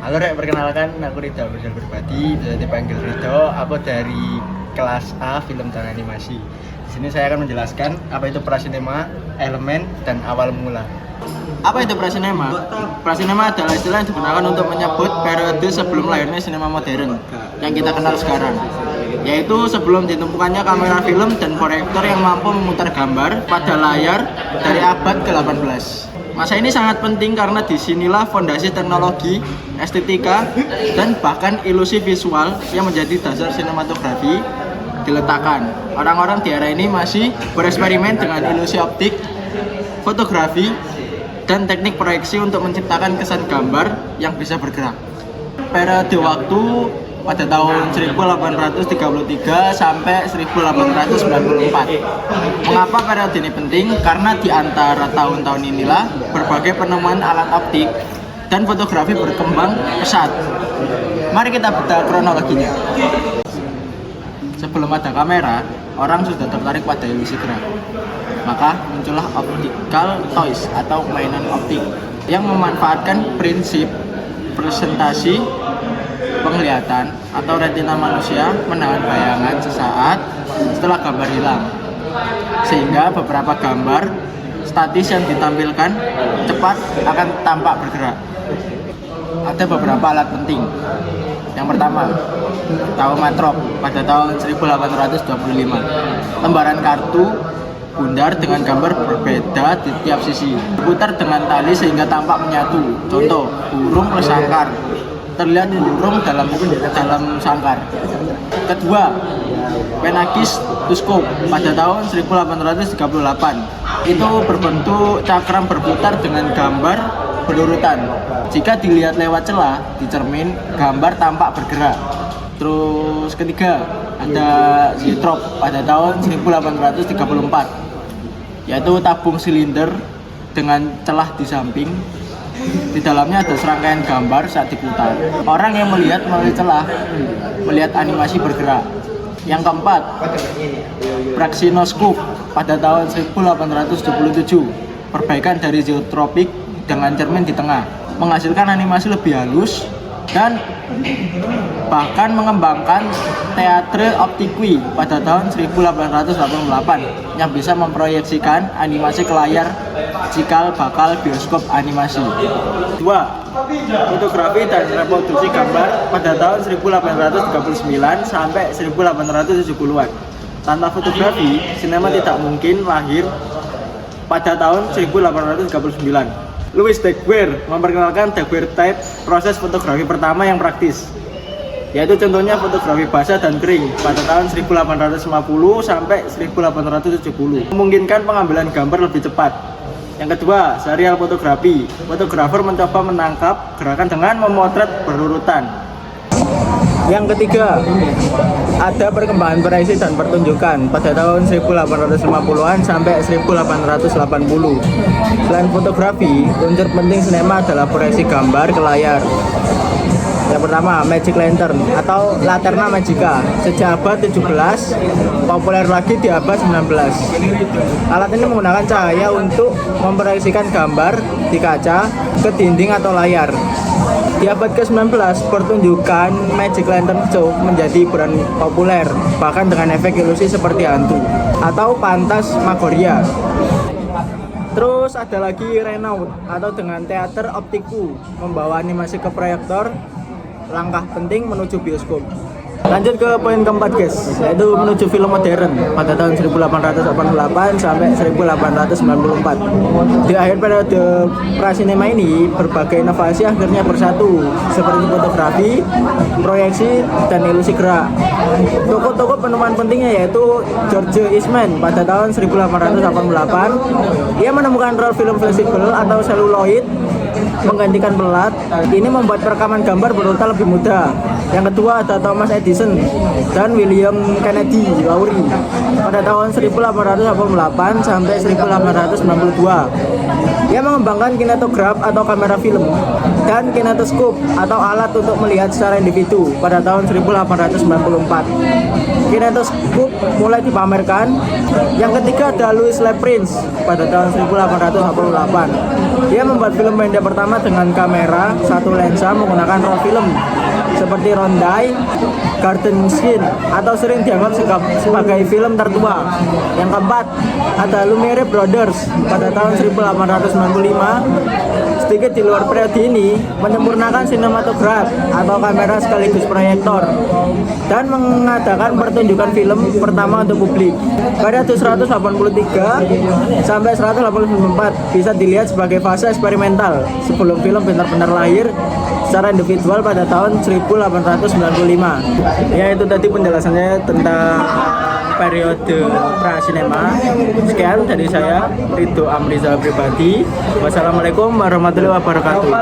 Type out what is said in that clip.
Halo Rek, perkenalkan aku Ridho Abdul Berbadi, bisa dipanggil Ridho. Aku dari kelas A film dan animasi. Di sini saya akan menjelaskan apa itu prasinema, elemen, dan awal mula. Apa itu prasinema? Prasinema adalah istilah yang digunakan untuk menyebut periode sebelum lahirnya sinema modern yang kita kenal sekarang, yaitu sebelum ditemukannya kamera film dan proyektor yang mampu memutar gambar pada layar dari abad ke-18. Masa ini sangat penting karena disinilah fondasi teknologi, estetika, dan bahkan ilusi visual yang menjadi dasar sinematografi diletakkan. Orang-orang di era ini masih bereksperimen dengan ilusi optik, fotografi, dan teknik proyeksi untuk menciptakan kesan gambar yang bisa bergerak. Periode waktu pada tahun 1833 sampai 1894. Mengapa periode ini penting? Karena di antara tahun-tahun inilah berbagai penemuan alat optik dan fotografi berkembang pesat. Mari kita bedah kronologinya. Sebelum ada kamera, orang sudah tertarik pada ilusi gerak. Maka muncullah optical toys atau mainan optik yang memanfaatkan prinsip presentasi penglihatan atau retina manusia menahan bayangan sesaat setelah gambar hilang, sehingga beberapa gambar statis yang ditampilkan cepat akan tampak bergerak. Ada beberapa alat penting. Yang pertama, taumatrop pada tahun 1825. Lembaran kartu bundar dengan gambar berbeda di tiap sisi, diputar dengan tali sehingga tampak menyatu. Contoh, burung plus sangkar, terlihat burung dalam sangkar. Kedua, Penagis Tuskop pada tahun 1838. Itu berbentuk cakram berputar dengan gambar berurutan. Jika dilihat lewat celah di cermin, gambar tampak bergerak. Terus ketiga, ada Zoetrope pada tahun 1834, yaitu tabung silinder dengan celah di samping. Di dalamnya ada serangkaian gambar saat diputar. Orang yang melihat melalui celah melihat animasi bergerak. Yang keempat, Praxinoscope pada tahun 1877. Perbaikan dari zoetropic dengan cermin di tengah, menghasilkan animasi lebih halus dan bahkan mengembangkan teatre optique pada tahun 1888 yang bisa memproyeksikan animasi ke layar cikal bakal bioskop animasi. 2. Fotografi dan reproduksi gambar pada tahun 1839 sampai 1870-an. Tanpa fotografi, sinema tidak mungkin lahir pada tahun 1839. Louis Daguerre memperkenalkan Daguerre type, proses fotografi pertama yang praktis, yaitu contohnya fotografi basah dan kering pada tahun 1850 sampai 1870, memungkinkan pengambilan gambar lebih cepat. Yang kedua, serial fotografi. Fotografer mencoba menangkap gerakan dengan memotret berurutan. Yang ketiga, ada perkembangan proyeksi dan pertunjukan pada tahun 1850-an sampai 1880. Selain fotografi, unsur penting sinema adalah proyeksi gambar ke layar. Yang pertama, Magic Lantern atau Laterna Magica. Sejak abad 17, populer lagi di abad 19. Alat ini menggunakan cahaya untuk memproyeksikan gambar di kaca ke dinding atau layar. Di abad ke-19, pertunjukan Magic Lantern Show menjadi brand populer, bahkan dengan efek ilusi seperti hantu atau Phantasmagoria. Terus ada lagi Renault atau dengan teater optiku, membawa animasi ke proyektor, langkah penting menuju bioskop. Lanjut ke poin keempat guys, yaitu menuju film modern pada tahun 1888 sampai 1894. Di akhir periode prasinema ini, berbagai inovasi akhirnya bersatu, seperti fotografi, proyeksi, dan ilusi gerak. Tokoh-tokoh penemuan pentingnya yaitu George Eastman pada tahun 1888. Ia menemukan roll film fleksibel atau seluloid menggantikan pelat. Ini membuat perekaman gambar berurutan lebih mudah. Yang kedua ada Thomas Edison dan William Kennedy Lowry pada tahun 1888 sampai 1892. Ia mengembangkan kinetograf atau kamera film. dan kinetoskop atau alat untuk melihat secara individu pada tahun 1894. Kinetoskop mulai dipamerkan. Yang ketiga ada Louis Le Prince pada tahun 1888. Dia membuat film pendek pertama dengan kamera satu lensa menggunakan roll film seperti Rondai, Garden Scene atau sering dianggap sebagai film tertua. Yang keempat ada Lumiere Brothers pada tahun 1895. Sedikit di luar periode ini menyempurnakan sinematograf atau kamera sekaligus proyektor dan mengadakan pertunjukan film pertama untuk publik. Pada 183 sampai 184 bisa dilihat sebagai fase eksperimental sebelum film benar-benar lahir secara individual pada tahun 1895. Ya, itu tadi penjelasannya tentang periode prasinema. Sekian dari saya, Ridho Amrizal pribadi. Wassalamualaikum warahmatullahi wabarakatuh.